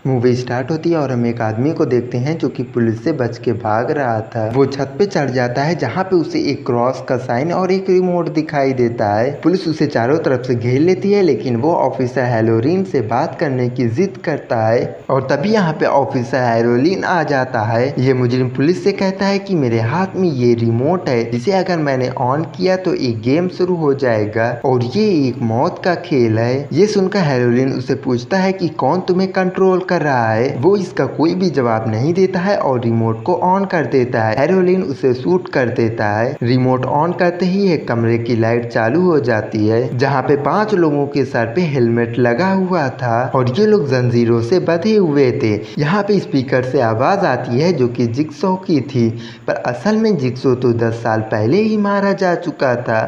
Movie start होती है और हम एक आदमी को देखते हैं जो कि पुलिस से बच के भाग रहा था। वो छत पे चढ़ जाता है जहाँ पे उसे एक क्रॉस का साइन और एक रिमोट दिखाई देता है। पुलिस उसे चारों तरफ से घेर लेती है लेकिन वो ऑफिसर हैलोरीन से बात करने की जिद करता है और तभी यहाँ पे ऑफिसर हैलोरीन आ जाता है। ये मुजरिम पुलिस से कहता है कि मेरे हाथ में ये रिमोट है जिसे अगर मैंने ऑन किया तो एक गेम शुरू हो जाएगा और ये एक मौत का खेल है। ये सुनकर हैलोरीन उसे पूछता है कि कौन तुम्हें कंट्रोल कर रहा है। वो इसका कोई भी जवाब नहीं देता है और रिमोट को ऑन कर देता है। हैलोरीन उसे शूट कर देता है। रिमोट ऑन करते ही एक कमरे की लाइट चालू हो जाती है जहाँ पे 5 लोगों के सर पे हेलमेट लगा हुआ था और ये लोग जंजीरों से बंधे हुए थे। यहाँ पे स्पीकर से आवाज आती है जो कि जिगसॉ की थी, पर असल में जिगसॉ तो 10 साल पहले ही मारा जा चुका था।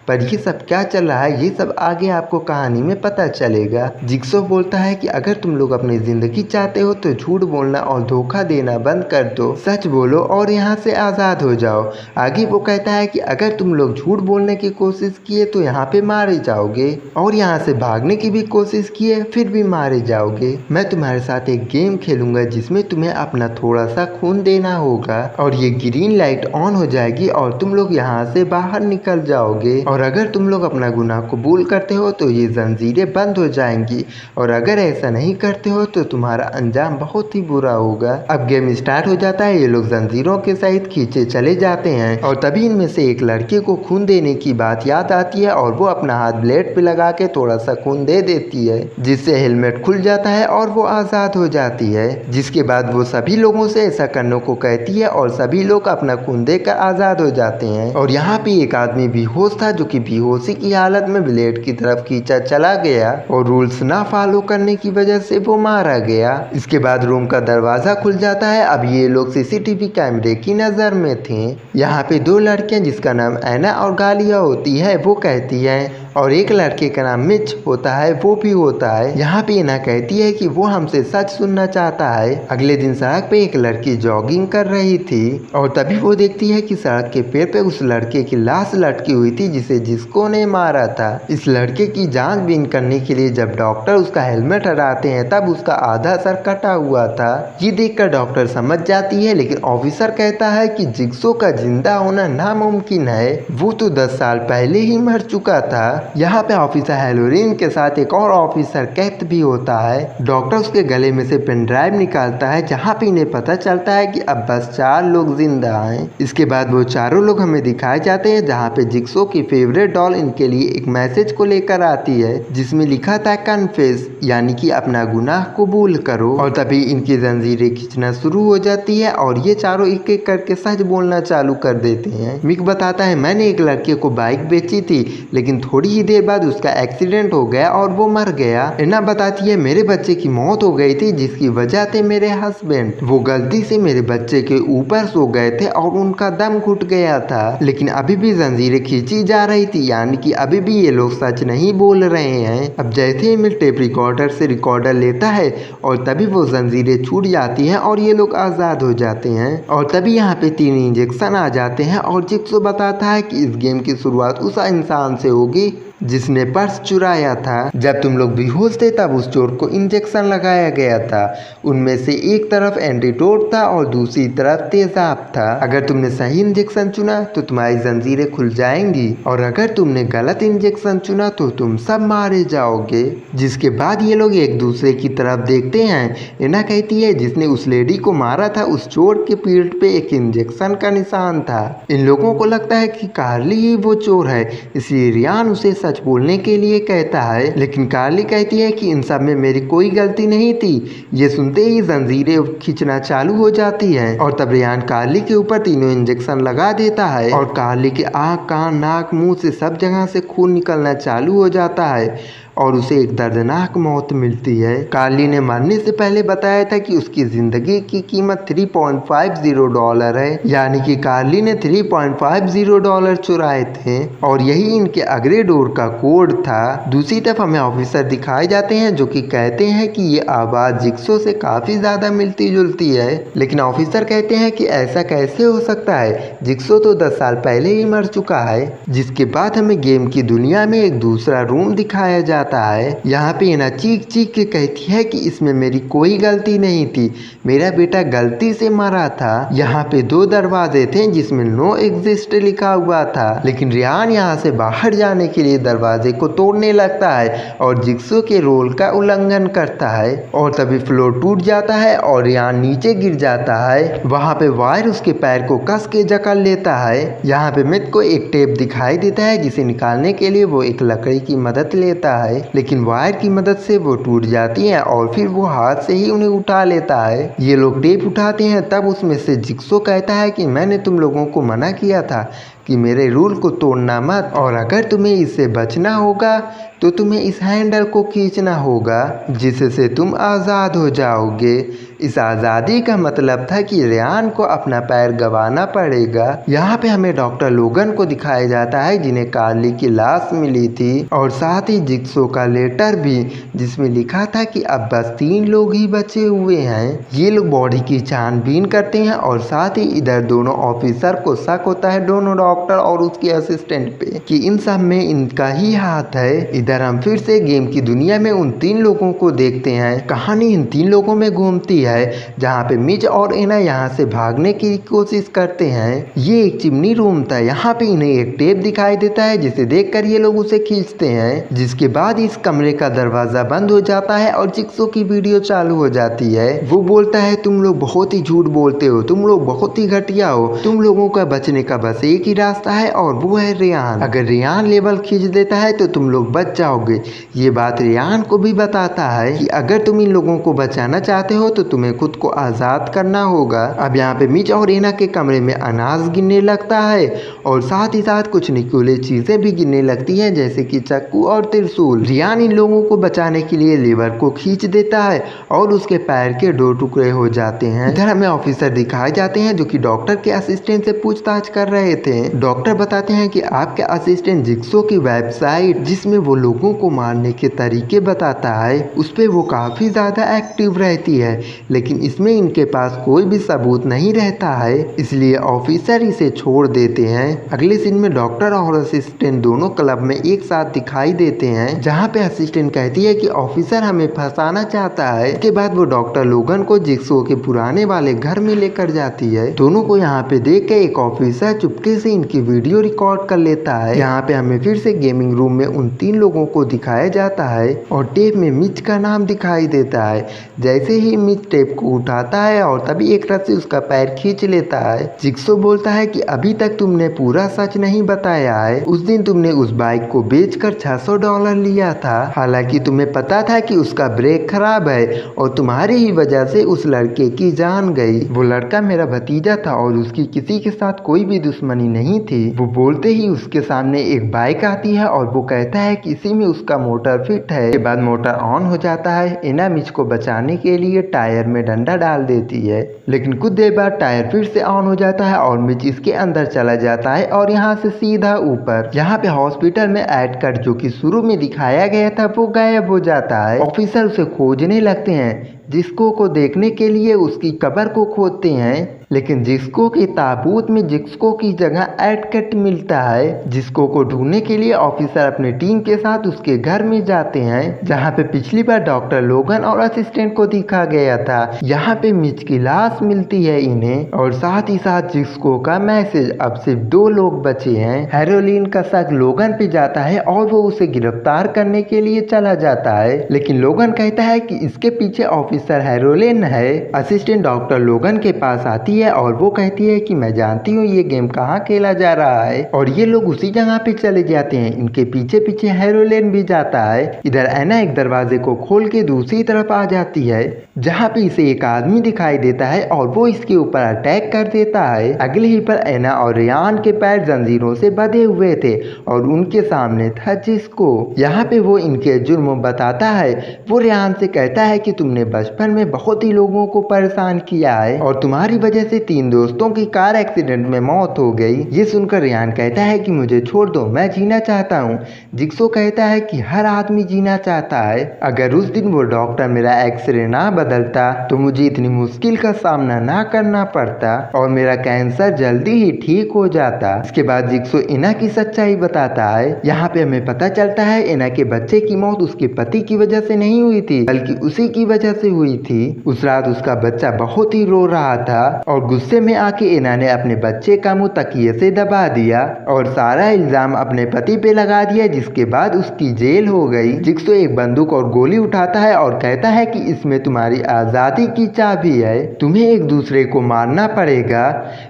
पर ये सब क्या चल रहा है ये सब आगे आपको कहानी में पता चलेगा। जिगसॉ बोलता है कि अगर तुम लोग अपनी जिंदगी चाहते हो तो झूठ बोलना और धोखा देना बंद कर दो, सच बोलो और यहाँ से आज़ाद हो जाओ। आगे वो कहता है कि अगर तुम लोग झूठ बोलने की कोशिश किए तो यहाँ पे मारे जाओगे और यहाँ से भागने की भी कोशिश किए फिर भी मारे जाओगे। मैं तुम्हारे साथ एक गेम खेलूंगा जिसमें तुम्हें अपना थोड़ा सा खून देना होगा और ये ग्रीन लाइट ऑन हो जाएगी और तुम लोग यहाँ से बाहर निकल जाओगे और अगर तुम लोग अपना गुनाह कबूल करते हो तो ये जंजीरें बंद हो जाएंगी और अगर ऐसा नहीं करते हो तो तुम्हारा अंजाम बहुत ही बुरा होगा। अब गेम स्टार्ट हो जाता है। ये लोग जंजीरों के सहित खींचे चले जाते हैं और तभी इनमें से एक लड़के को खून देने की बात याद आती है और वो अपना हाथ ब्लेड पे लगा के थोड़ा सा खून दे देती है जिससे हेलमेट खुल जाता है और वो आज़ाद हो जाती है। जिसके बाद वो सभी लोगों से ऐसा करने को कहती है और सभी लोग अपना खून देकर आज़ाद हो जाते हैं। और यहाँ पे एक आदमी बेहोश था जो कि बेहोशी की हालत में ब्लेड की तरफ खींचा चला गया और रूल्स ना फॉलो करने की वजह से वो मारा गया। इसके बाद रूम का दरवाजा खुल जाता है। अब ये लोग सीसीटीवी कैमरे की नजर में थे। यहाँ पे 2 लड़कियां जिसका नाम ऐना और गालिया होती है वो कहती है और एक लड़के का नाम मिच होता है वो भी होता है। यहाँ पे ऐना कहती है कि वो हमसे सच सुनना चाहता है। अगले दिन सड़क पे एक लड़की जॉगिंग कर रही थी और तभी वो देखती है कि सड़क के पेड़ पे उस लड़के की लाश लटकी हुई थी जिसे जिसको ने मारा था। इस लड़के की जांचबीन करने के लिए जब डॉक्टर उसका हेलमेट हटाते हैं तब उसका आधा सर कटा हुआ था। ये देखकर डॉक्टर समझ जाती है लेकिन ऑफिसर कहता है कि जिगसॉ का जिंदा होना नामुमकिन है, वो तो 10 साल पहले ही मर चुका था। यहाँ पे ऑफिसर हैलोरीन के साथ एक और ऑफिसर कैथ भी होता है। डॉक्टर उसके गले में से पेन ड्राइव निकालता है जहाँ पे इन्हें पता चलता है कि अब बस 4 लोग जिंदा हैं। इसके बाद वो चारों लोग हमें दिखाए जाते हैं जहाँ पे जिगसॉ की फेवरेट डॉल इनके लिए एक मैसेज को लेकर आती है जिसमें लिखा था कन्फेस, यानी कि अपना गुनाह कबूल करो। और तभी इनकी जंजीरें खींचना शुरू हो जाती है और ये चारों एक एक करके सच बोलना चालू कर देते हैं। मिक बताता है मैंने एक लड़के को बाइक बेची थी लेकिन थोड़ी ही देर बाद उसका एक्सीडेंट हो गया और वो मर गया। ऐना बताती है मेरे बच्चे की मौत हो गई थी जिसकी वजह थे मेरे हस्बैंड, वो गलती से मेरे बच्चे के ऊपर सो गए थे और उनका दम घुट गया था लेकिन अभी भी जंजीरें खींची जा रही थी, यानी कि अभी भी ये लोग सच नहीं बोल रहे हैं। अब जैसे ही मिल टेप रिकॉर्डर से रिकॉर्डर लेता है और तभी वो जंजीरें छूट जाती हैं और ये लोग आज़ाद हो जाते हैं। और तभी यहाँ पे 3 इंजेक्शन आ जाते हैं और जिगसॉ बताता है कि इस गेम की शुरुआत उस इंसान से होगी जिसने पर्स चुराया था। जब तुम लोग बेहोश थे तब उस चोर को इंजेक्शन लगाया गया था। उनमें से एक तरफ एंटीडोट था और दूसरी तरफ तेजाब था। अगर तुमने सही इंजेक्शन चुना तो तुम्हारी जंजीरें खुल जाएंगी और अगर तुमने गलत इंजेक्शन चुना तो तुम सब मारे जाओगे। जिसके बाद ये लोग एक दूसरे की तरफ देखते हैं। ऐना कहती है जिसने उस लेडी को मारा था उस चोर के पीठ पे एक इंजेक्शन का निशान था। इन लोगों को लगता है कि कार्ली ही वो चोर है, इसलिए रियान उसे सच बोलने के लिए कहता है लेकिन कार्ली कहती है कि इन सब में मेरी कोई गलती नहीं थी। ये सुनते ही जंजीरें खींचना चालू हो जाती है और तब रियान कार्ली के ऊपर तीनों इंजेक्शन लगा देता है और कार्ली के आँख, कान, नाक, मुंह से सब जगह से खून निकलना चालू हो जाता है और उसे एक दर्दनाक मौत मिलती है। कार्ली ने मरने से पहले बताया था कि उसकी जिंदगी की कीमत $3.50 है, यानी कि कार्ली ने $3.50 चुराए थे और यही इनके अगले डोर का कोड था। दूसरी तरफ हमें ऑफिसर दिखाए जाते हैं जो कि कहते हैं कि ये आवाज जिगसॉ से काफी ज्यादा मिलती जुलती है लेकिन ऑफिसर कहते हैं कि ऐसा कैसे हो सकता है, जिगसॉ तो 10 साल पहले ही मर चुका है। जिसके बाद हमें गेम की दुनिया में एक दूसरा रूम दिखाया जाता जाता है। यहाँ पे एना चीख चीख के कहती है कि इसमें मेरी कोई गलती नहीं थी, मेरा बेटा गलती से मरा था। यहाँ पे 2 दरवाजे थे जिसमें नो एग्जिस्ट लिखा हुआ था, लेकिन रेहान यहाँ से बाहर जाने के लिए दरवाजे को तोड़ने लगता है और जिक्सो के रोल का उल्लंघन करता है और तभी फ्लोर टूट जाता है और रेहान नीचे गिर जाता है। वहाँ पे वायर उसके पैर को कस के जकड़ लेता है। यहाँ पे मिथ को एक टेप दिखाई देता है जिसे निकालने के लिए वो एक लकड़ी की मदद लेता है, लेकिन वायर की मदद से वो टूट जाती है और फिर वो हाथ से ही उन्हें उठा लेता है। ये लोग टेप उठाते हैं, तब उसमें से जिक्सो कहता है कि मैंने तुम लोगों को मना किया था कि मेरे रूल को तोड़ना मत, और अगर तुम्हें इससे बचना होगा तो तुम्हें इस हैंडल को खींचना होगा जिससे तुम आज़ाद हो जाओगे। इस आज़ादी का मतलब था कि रेहान को अपना पैर गंवाना पड़ेगा। यहाँ पे हमें डॉक्टर लोगन को दिखाया जाता है जिन्हें कार्ली की लाश मिली थी और साथ ही जिक्सो का लेटर भी जिसमें लिखा था कि अब बस 3 लोग ही बचे हुए हैं। ये लोग बॉडी की छानबीन करते हैं और साथ ही इधर दोनों ऑफिसर को शक होता है, दोनों डॉक्टर और उसके असिस्टेंट पे, कि इन सब में इनका ही हाथ है। इधर हम फिर से गेम की दुनिया में उन 3 लोगों को देखते हैं। कहानी इन 3 लोगों में घूमती है जहाँ पे मिच और एना यहाँ से भागने की कोशिश करते हैं। ये एक चिमनी रूम था। यहाँ पे इन्हें एक टेप दिखाई देता है जिसे देखकर ये लोग उसे खींचते हैं, जिसके बाद इस कमरे का दरवाजा बंद हो जाता है और जिक्सो की वीडियो चालू हो जाती है। वो बोलता है तुम लोग बहुत ही झूठ बोलते हो, तुम लोग बहुत ही घटिया हो, तुम लोगों का बचने का बस एक ही रास्ता है और वो है रेहान। अगर रेहान लेवल खींच देता है तो तुम लोग बच जाओगे। ये बात रेहान को भी बताता है कि अगर तुम इन लोगों को बचाना चाहते हो तो तुम्हें खुद को आजाद करना होगा। अब यहाँ पे मिच और एना के कमरे में अनाज गिरने लगता है और साथ ही साथ कुछ निकुले चीजें भी गिरने लगती हैं जैसे कि चाकू और त्रिशूल। रेहान इन लोगों को बचाने के लिए लीवर को खींच देता है और उसके पैर के 2 टुकड़े हो जाते हैं। इधर हमें ऑफिसर दिखाए जाते हैं जो कि डॉक्टर के असिस्टेंट से पूछताछ कर रहे थे। डॉक्टर बताते हैं कि आपके असिस्टेंट जिक्सो की वेबसाइट जिसमें वो लोगों को मारने के तरीके बताता है उस पे वो काफी ज्यादा एक्टिव रहती है, लेकिन इसमें इनके पास कोई भी सबूत नहीं रहता है, इसलिए ऑफिसर इसे छोड़ देते हैं। अगले सीन में डॉक्टर और असिस्टेंट दोनों क्लब में एक साथ दिखाई देते हैं, जहाँ पे असिस्टेंट कहती है कि ऑफिसर हमें फंसाना चाहता है। इसके बाद वो डॉक्टर लोगन को जिक्सो के पुराने वाले घर में लेकर जाती है। दोनों को यहाँ पे देख के एक ऑफिसर चुपके से इनकी वीडियो रिकॉर्ड कर लेता है। यहाँ पे हमें फिर से गेमिंग रूम में उन 3 लोगों को दिखाया जाता है और टेप में मिच का नाम दिखाई देता है। जैसे ही मिच टेप को उठाता है और तभी एक रस्सी उसका पैर खींच लेता है। जिक्सो बोलता है कि अभी तक तुमने पूरा सच नहीं बताया है। उस दिन तुमने उस बाइक को बेचकर $600 लिया था, हालांकि तुम्हें पता था कि उसका ब्रेक खराब है और तुम्हारी ही वजह से उस लड़के की जान गई। वो लड़का मेरा भतीजा था और उसकी किसी के साथ कोई भी दुश्मनी नहीं थी। वो बोलते ही उसके सामने एक बाइक आती है और वो कहता है कि इसी में उसका मोटर फिट है। के बाद मोटर ऑन हो जाता है। एना मिच को बचाने के लिए टायर में डंडा डाल देती है, लेकिन कुछ देर बाद टायर फिर से ऑन हो जाता है और मिच इसके अंदर चला जाता है और यहाँ से सीधा ऊपर। यहाँ पे हॉस्पिटल में एड कट जो कि शुरू में दिखाया गया था वो गायब हो जाता है। ऑफिसर उसे खोजने लगते हैं। जिस्को को देखने के लिए उसकी कब्र को खोदते हैं, लेकिन जिस्को के ताबूत में जिस्को की जगह एड कट मिलता है। जिस्को को ढूंढने के लिए ऑफिसर अपने टीम के साथ उसके घर में जाते हैं, जहां पे पिछली बार डॉक्टर लोगन और असिस्टेंट को दिखा गया था। यहाँ पे मिच की लाश मिलती है इन्हें और साथ ही साथ जिस्को का मैसेज। अब सिर्फ 2 लोग बचे हैं। हेरोलिन का शक लोगन पे जाता है और वो उसे गिरफ्तार करने के लिए चला जाता है, लेकिन लोगन कहता है कि इसके पीछे ऑफिसर हेरोलिन है। असिस्टेंट डॉक्टर लोगन के पास आती है और वो कहती है कि मैं जानती हूँ ये गेम कहाँ खेला जा रहा है, और ये लोग उसी जगह पे चले जाते हैं। इनके पीछे पीछे हेरोलिन भी जाता है। इधर एना एक दरवाजे को खोल के दूसरी तरफ आ जाती है, जहाँ पे इसे एक आदमी दिखाई देता है और वो इसके ऊपर अटैक कर देता है। अगले ही पर एना और रेहान के पैर जंजीरों से बंधे हुए थे और उनके सामने था जिस्को। यहाँ पे वो इनके जुर्म बताता है। वो रेहान से कहता है कि तुमने बचपन में बहुत ही लोगों को परेशान किया है और तुम्हारी वजह से से 3 दोस्तों की कार एक्सीडेंट में मौत हो गई। ये सुनकर रेहान कहता है कि मुझे छोड़ दो, मैं जीना चाहता हूँ। जिक्सो कहता है कि हर आदमी जीना चाहता है। अगर उस दिन वो डॉक्टर मेरा एक्सरे ना बदलता तो मुझे इतनी मुश्किल का सामना ना करना पड़ता और मेरा कैंसर जल्दी ही ठीक हो जाता। इसके बाद जिक्सो एना की सच्चाई बताता है। यहाँ पे हमें पता चलता है एना के बच्चे की मौत उसके पति की वजह से नहीं हुई थी, बल्कि उसी की वजह से हुई थी। उस रात उसका बच्चा बहुत ही रो रहा था और गुस्से में आके एना ने अपने बच्चे का मुंह तकिए से दबा दिया और सारा इल्जाम अपने पति पे लगा दिया, जिसके बाद उसकी जेल हो गई। जिक्सो एक बंदूक और गोली उठाता है और कहता है कि इसमें तुम्हारी आजादी की चाबी है, तुम्हें एक दूसरे को मारना पड़ेगा।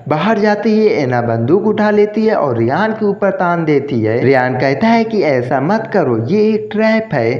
बाहर जाते ही एना बंदूक उठा लेती है और रेहान के ऊपर तान देती है। रेहान कहता है कि ऐसा मत करो, ये एक ट्रैप है,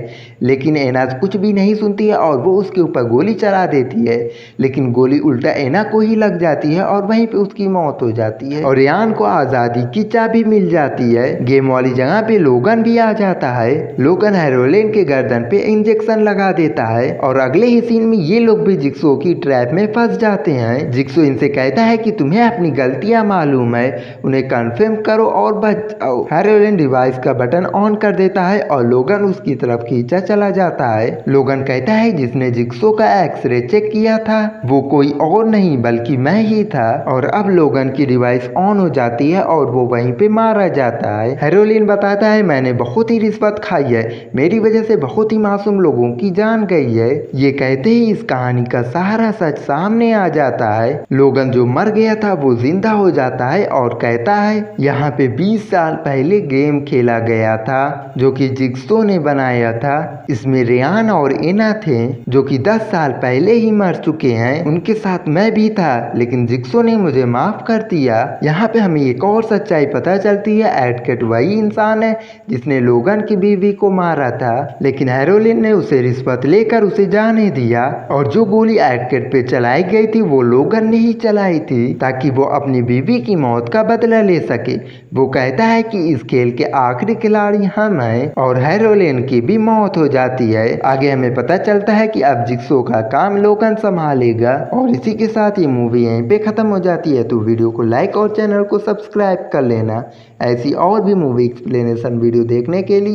लेकिन एना कुछ भी नहीं सुनती है और वो उसके ऊपर गोली चला देती है, लेकिन गोली उल्टा एना को ही लग जाती है और वहीं पे उसकी मौत हो जाती है और रेहान को आजादी की चाबी मिल जाती है। गेम वाली जगह पे लोगन भी आ जाता है। लोगन हेरोलिन के गर्दन पे इंजेक्शन लगा देता है और अगले ही सीन में ये लोग भी जिक्सो की ट्रैप में फंस जाते हैं। जिक्सो इनसे कहता है कि तुम्हें अपनी गलतियां मालूम है, उन्हें कन्फर्म करो और बच जाओ। हेरोलिन डिवाइस का बटन ऑन कर देता है और लोगन उसकी तरफ खींचा चला जाता है। लोगन कहता है जिसने जिक्सो का एक्सरे चेक किया था वो कोई और नहीं बल्कि मैं ही था और अब लोगन की डिवाइस ऑन हो जाती है और वो वहीं पे मारा जाता है। हेरोलिन बताता है मैंने बहुत ही रिश्वत खाई है, मेरी वजह से बहुत ही मासूम लोगों की जान गई है। ये कहते ही इस कहानी का सारा सच सामने आ जाता है। लोगन जो मर गया था वो जिंदा हो जाता है और कहता है यहाँ पे 20 साल पहले गेम खेला गया था जो कि जिक्सो ने बनाया था। इसमें रेहान और एना थे जो कि 10 साल पहले ही मर चुके हैं, उनके साथ मैं भी था, लेकिन जिक्सो ने मुझे माफ कर दिया। यहाँ पे हमें एक और सच्चाई पता चलती है, एडकेट वही इंसान है जिसने लोगन की बीवी को मारा था, लेकिन हेरोलिन ने उसे रिश्वत लेकर उसे जाने दिया और जो गोली एडकेट पे चलाई गई थी वो लोगन ने ही चलाई थी ताकि वो अपनी बीवी की मौत का बदला ले सके। वो कहता है कि इस खेल के आखिरी खिलाड़ी हम हैं और हेरोलिन की भी मौत हो जाती है। आगे हमें पता चलता है कि अब जिक्सो का काम लोगन संभालेगा और इसी के साथ ये मूवी यहीं पे खत्म हो जाती है। तो वीडियो को लाइक और चैनल को सब्सक्राइब कर लेना ऐसी और भी मूवी एक्सप्लेनेशन वीडियो देखने के लिए।